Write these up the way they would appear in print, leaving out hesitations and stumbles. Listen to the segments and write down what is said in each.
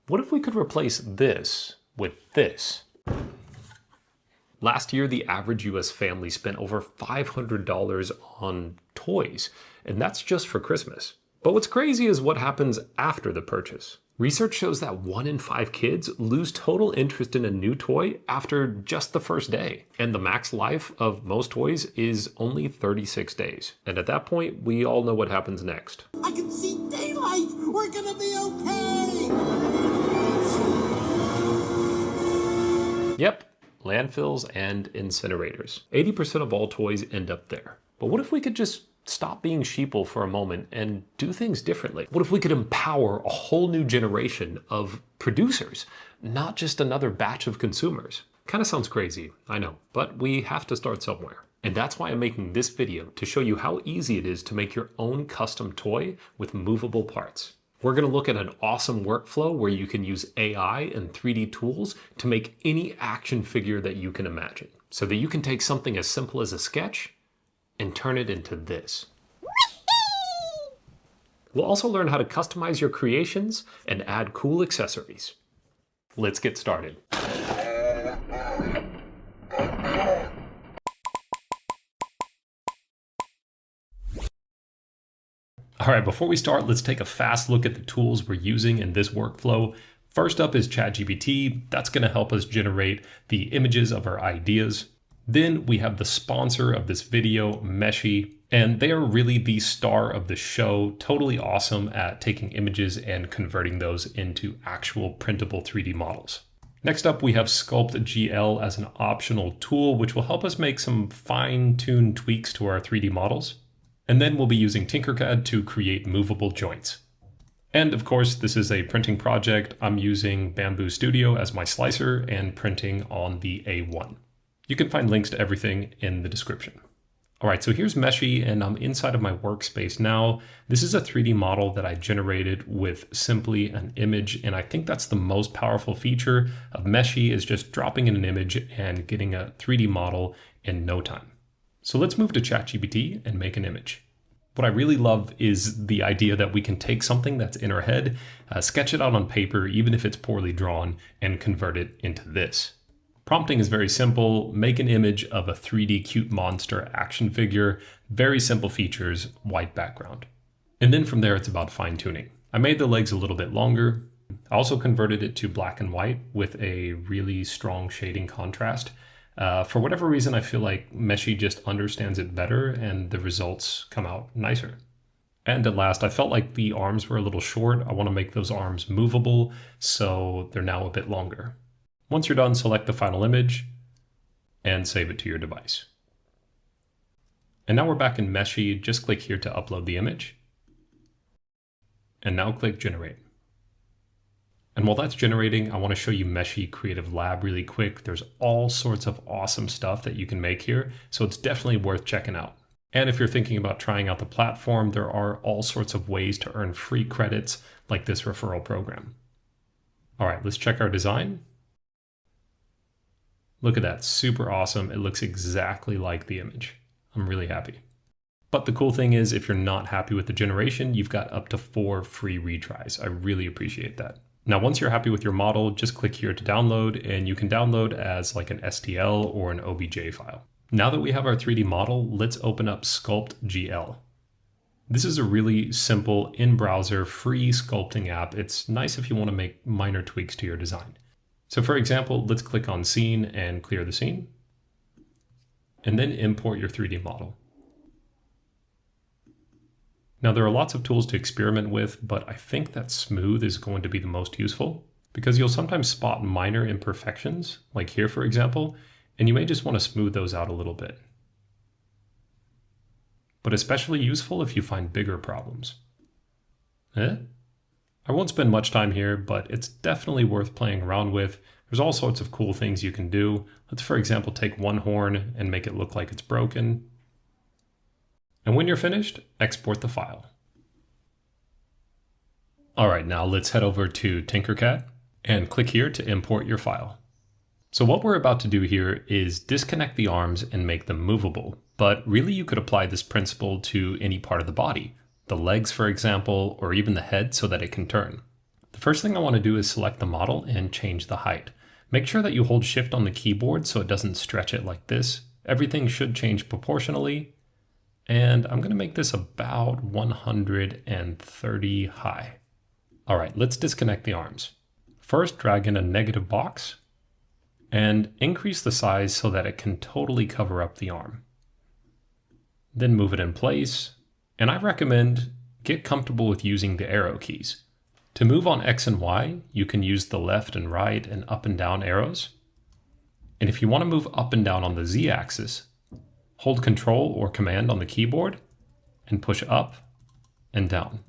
What if we could replace this with this? Last year, the average US family spent over $500 on toys, and that's just for Christmas. But what's crazy is what happens after the purchase. Research shows that 1 in 5 kids lose total interest in a new toy after just the first day. And the max life of most toys is only 36 days. And at that point, we all know what happens next. I can see daylight! We're gonna be okay! Yep, landfills and incinerators. 80% of all toys end up there. But what if we could just stop being sheeple for a moment and do things differently? What if we could empower a whole new generation of producers, not just another batch of consumers? Kind of sounds crazy, I know, but we have to start somewhere. And that's why I'm making this video, to show you how easy it is to make your own custom toy with movable parts. We're going to look at an awesome workflow where you can use AI and 3D tools to make any action figure that you can imagine, so that you can take something as simple as a sketch and turn it into this. We'll also learn how to customize your creations and add cool accessories. Let's get started. All right, before we start, let's take a fast look at the tools we're using in this workflow. First up is ChatGPT. That's going to help us generate the images of our ideas. Then we have the sponsor of this video, Meshy, and they are really the star of the show. Totally awesome at taking images and converting those into actual printable 3D models. Next up, we have Sculpt GL as an optional tool, which will help us make some fine-tuned tweaks to our 3D models. And then we'll be using Tinkercad to create movable joints. And of course, this is a printing project. I'm using Bamboo Studio as my slicer and printing on the A1. You can find links to everything in the description. All right, so here's Meshy, and I'm inside of my workspace now. This is a 3D model that I generated with simply an image, and I think that's the most powerful feature of Meshy, is just dropping in an image and getting a 3D model in no time. So let's move to ChatGPT and make an image. What I really love is the idea that we can take something that's in our head, sketch it out on paper, even if it's poorly drawn, and convert it into this. Prompting is very simple. Make an image of a 3D cute monster action figure. Very simple features, white background. And then from there, it's about fine tuning. I made the legs a little bit longer. I also converted it to black and white with a really strong shading contrast. For whatever reason, I feel like Meshy just understands it better and the results come out nicer. And at last, I felt like the arms were a little short. I want to make those arms movable, so they're now a bit longer. Once you're done, select the final image and save it to your device. And now we're back in Meshy. Just click here to upload the image. And now click Generate. And while that's generating, I want to show you Meshy Creative Lab really quick. There's all sorts of awesome stuff that you can make here, so it's definitely worth checking out. And if you're thinking about trying out the platform, there are all sorts of ways to earn free credits like this referral program. All right, let's check our design. Look at that, super awesome. It looks exactly like the image. I'm really happy. But the cool thing is, if you're not happy with the generation, you've got up to 4 free retries. I really appreciate that. Now, once you're happy with your model, just click here to download, and you can download as like an STL or an OBJ file. Now that we have our 3D model, let's open up Sculpt GL. This is a really simple in-browser free sculpting app. It's nice if you want to make minor tweaks to your design. So for example, let's click on Scene and clear the scene, and then import your 3D model. Now there are lots of tools to experiment with, but I think that smooth is going to be the most useful, because you'll sometimes spot minor imperfections, like here for example, and you may just want to smooth those out a little bit. But especially useful if you find bigger problems. I won't spend much time here, but it's definitely worth playing around with. There's all sorts of cool things you can do. Let's, for example, take one horn and make it look like it's broken. And when you're finished, export the file. All right, now let's head over to Tinkercad and click here to import your file. So what we're about to do here is disconnect the arms and make them movable. But really you could apply this principle to any part of the body. The legs, for example, or even the head so that it can turn. The The first thing I want to do is select the model and change the height. Make sure that you hold Shift on the keyboard so it doesn't stretch it like this. Everything should change proportionally. And I'm going to make this about 130 high. All right, let's disconnect the arms. First, drag in a negative box and increase the size so that it can totally cover up the arm. Then move it in place. And I recommend get comfortable with using the arrow keys. To move on X and Y, you can use the left and right and up and down arrows. And if you want to move up and down on the Z axis, hold Control or Command on the keyboard and push up and down.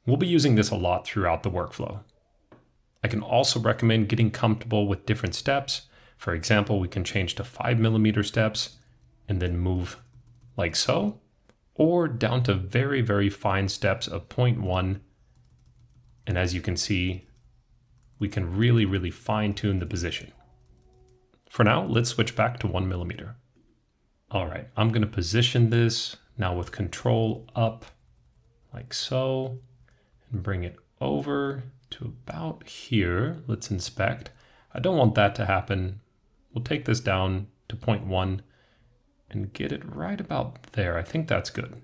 We'll be using this a lot throughout the workflow. I can also recommend getting comfortable with different steps. For example, we can change to 5mm steps and then move like so, or down to very, very fine steps of 0.1. And as you can see, we can really, really fine tune the position. For now, let's switch back to 1mm. All right, I'm going to position this now with Control up like so, and bring it over to about here. Let's inspect. I don't want that to happen. We'll take this down to 0.1 and get it right about there. I think that's good.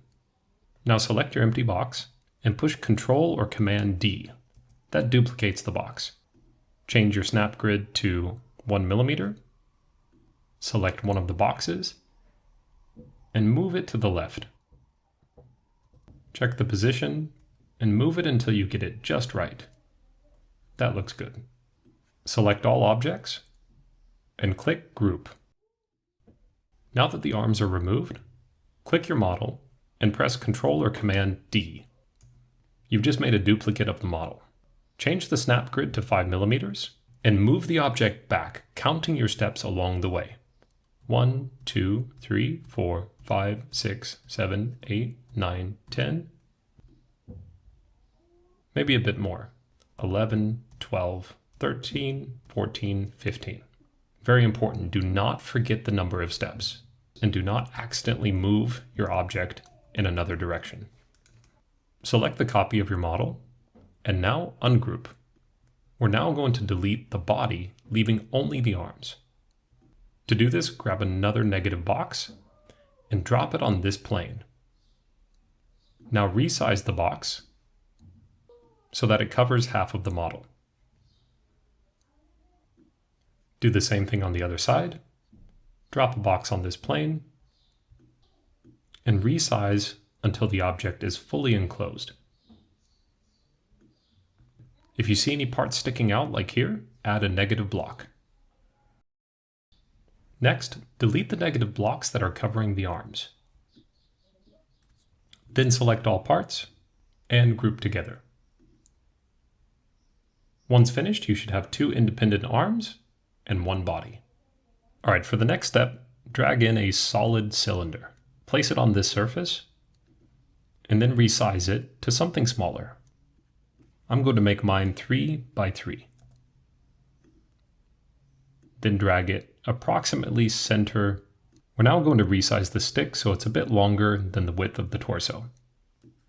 Now select your empty box and push Control or Command D. That duplicates the box. Change your snap grid to 1mm. Select one of the boxes and move it to the left. Check the position and move it until you get it just right. That looks good. Select all objects and click Group. Now that the arms are removed, click your model and press Control or Command D. You've just made a duplicate of the model. Change the snap grid to 5mm and move the object back, counting your steps along the way. 1, 2, 3, 4, 5, 6, 7, 8, 9, 10. Maybe a bit more. 11, 12, 13, 14, 15. Very important, do not forget the number of steps and do not accidentally move your object in another direction. Select the copy of your model and now ungroup. We're now going to delete the body, leaving only the arms. To do this, grab another negative box and drop it on this plane. Now resize the box so that it covers half of the model. Do the same thing on the other side. Drop a box on this plane and resize until the object is fully enclosed. If you see any parts sticking out like here, add a negative block. Next, delete the negative blocks that are covering the arms. Then select all parts and group together. Once finished, you should have 2 independent arms and 1 body. All right, for the next step, drag in a solid cylinder. Place it on this surface and then resize it to something smaller. I'm going to make mine 3 by 3. Then drag it approximately center. We're now going to resize the stick so it's a bit longer than the width of the torso.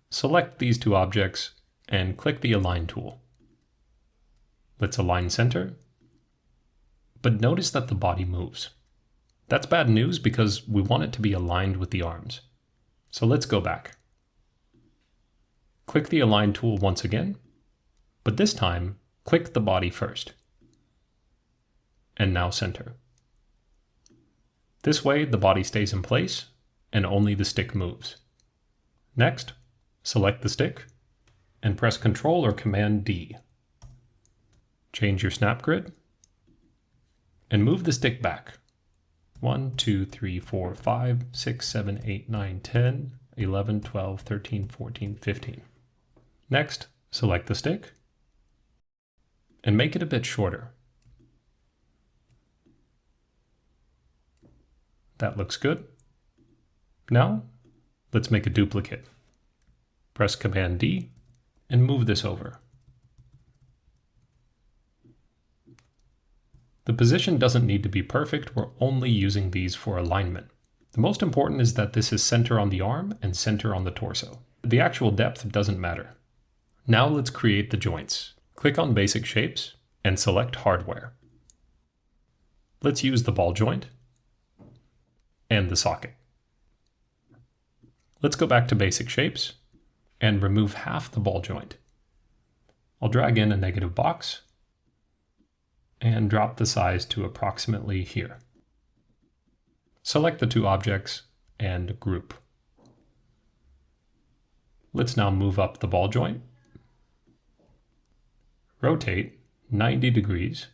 Select these 2 objects and click the Align tool. Let's align center. But notice that the body moves. That's bad news because we want it to be aligned with the arms. So let's go back. Click the Align tool once again, but this time click the body first. And now center. This way the body stays in place and only the stick moves. Next, select the stick and press Ctrl or Command D. Change your snap grid and move the stick back. 1, 2, 3, 4, 5, 6, 7, 8, 9, 10, 11, 12, 13, 14, 15. Next, select the stick and make it a bit shorter. That looks good. Now, let's make a duplicate. Press Command D and move this over. The position doesn't need to be perfect, we're only using these for alignment. The most important is that this is center on the arm and center on the torso. The actual depth doesn't matter. Now let's create the joints. Click on Basic Shapes and select Hardware. Let's use the ball joint and the socket. Let's go back to Basic Shapes and remove half the ball joint. I'll drag in a negative box and drop the size to approximately here. Select the two objects and group. Let's now move up the ball joint, rotate 90 degrees,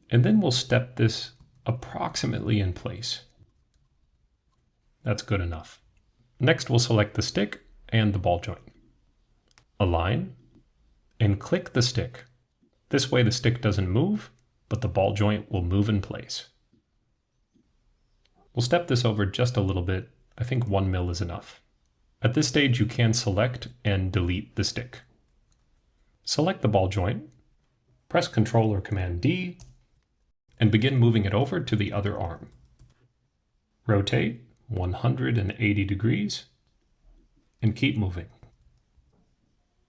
and then we'll step this approximately in place. That's good enough. Next, we'll select the stick and the ball joint. Align and click the stick. This way the stick doesn't move, but the ball joint will move in place. We'll step this over just a little bit. I think 1 mil is enough. At this stage, you can select and delete the stick. Select the ball joint, press Ctrl or Command D, and begin moving it over to the other arm. Rotate 180 degrees and keep moving.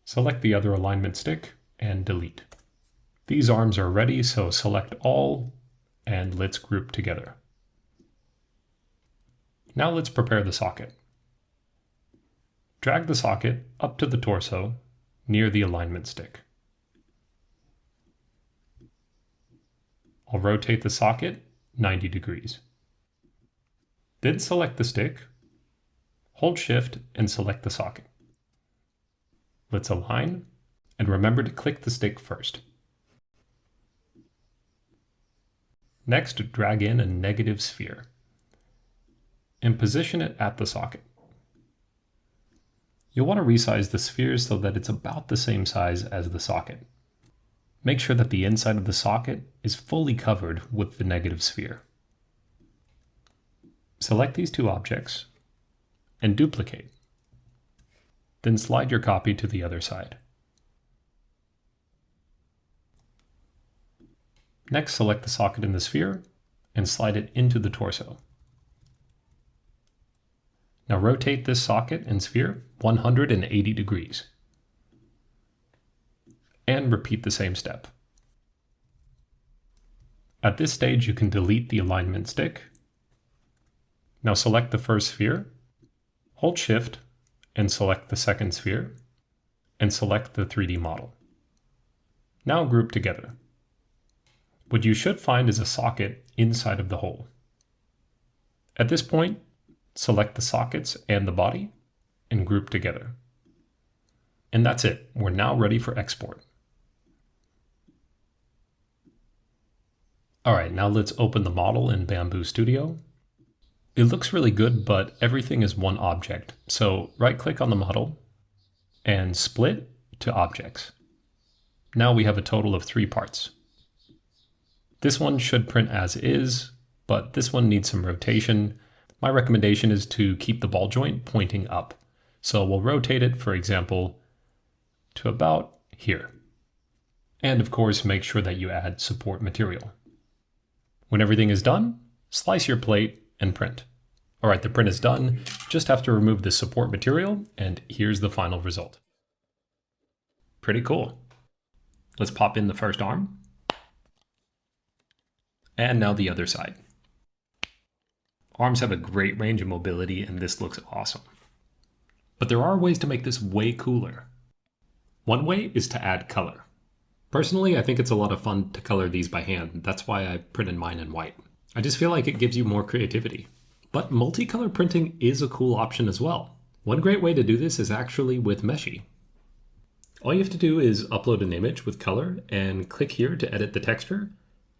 Select the other alignment stick and delete. These arms are ready, so select all and let's group together. Now let's prepare the socket. Drag the socket up to the torso near the alignment stick. I'll rotate the socket 90 degrees. Then select the stick, hold Shift and select the socket. Let's align and remember to click the stick first. Next, drag in a negative sphere and position it at the socket. You'll want to resize the sphere so that it's about the same size as the socket. Make sure that the inside of the socket is fully covered with the negative sphere. Select these two objects and duplicate. Then slide your copy to the other side. Next, select the socket in the sphere and slide it into the torso. Now rotate this socket and sphere 180 degrees. And repeat the same step. At this stage, you can delete the alignment stick. Now select the first sphere, hold Shift, and select the second sphere, and select the 3D model. Now group together. What you should find is a socket inside of the hole. At this point, select the sockets and the body, and group together. And that's it. We're now ready for export. All right, now let's open the model in Bamboo Studio. It looks really good, but everything is one object. So right-click on the model and split to objects. Now we have a total of 3 parts. This one should print as is, but this one needs some rotation. My recommendation is to keep the ball joint pointing up. So we'll rotate it, for example, to about here. And of course, make sure that you add support material. When everything is done, slice your plate and print. All right, the print is done. Just have to remove the support material, and here's the final result. Pretty cool. Let's pop in the first arm. And now the other side. Arms have a great range of mobility, and this looks awesome. But there are ways to make this way cooler. One way is to add color. Personally, I think it's a lot of fun to color these by hand. That's why I printed mine in white. I just feel like it gives you more creativity. But multicolor printing is a cool option as well. One great way to do this is actually with Meshy. All you have to do is upload an image with color and click here to edit the texture,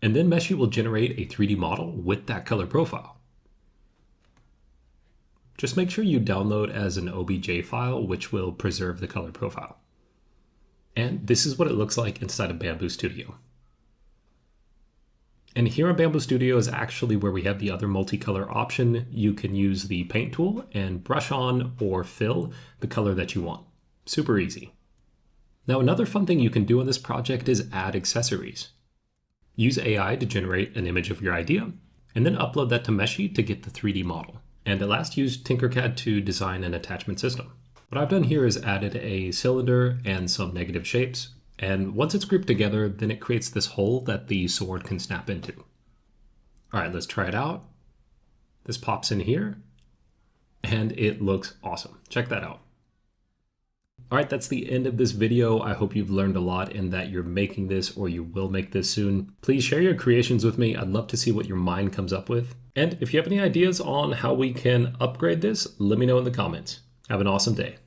and then Meshy will generate a 3D model with that color profile. Just make sure you download as an OBJ file, which will preserve the color profile. And this is what it looks like inside of Bamboo Studio. And here in Bamboo Studio is actually where we have the other multicolor option. You can use the paint tool and brush on or fill the color that you want. Super easy. Now, another fun thing you can do on this project is add accessories. Use AI to generate an image of your idea, and then upload that to Meshy to get the 3D model. And at last, use Tinkercad to design an attachment system. What I've done here is added a cylinder and some negative shapes, And once it's grouped together, then it creates this hole that the sword can snap into. All right, let's try it out. This pops in here and it looks awesome. Check that out. All right, that's the end of this video. I hope you've learned a lot and that you're making this or you will make this soon. Please share your creations with me. I'd love to see what your mind comes up with. And if you have any ideas on how we can upgrade this, let me know in the comments. Have an awesome day.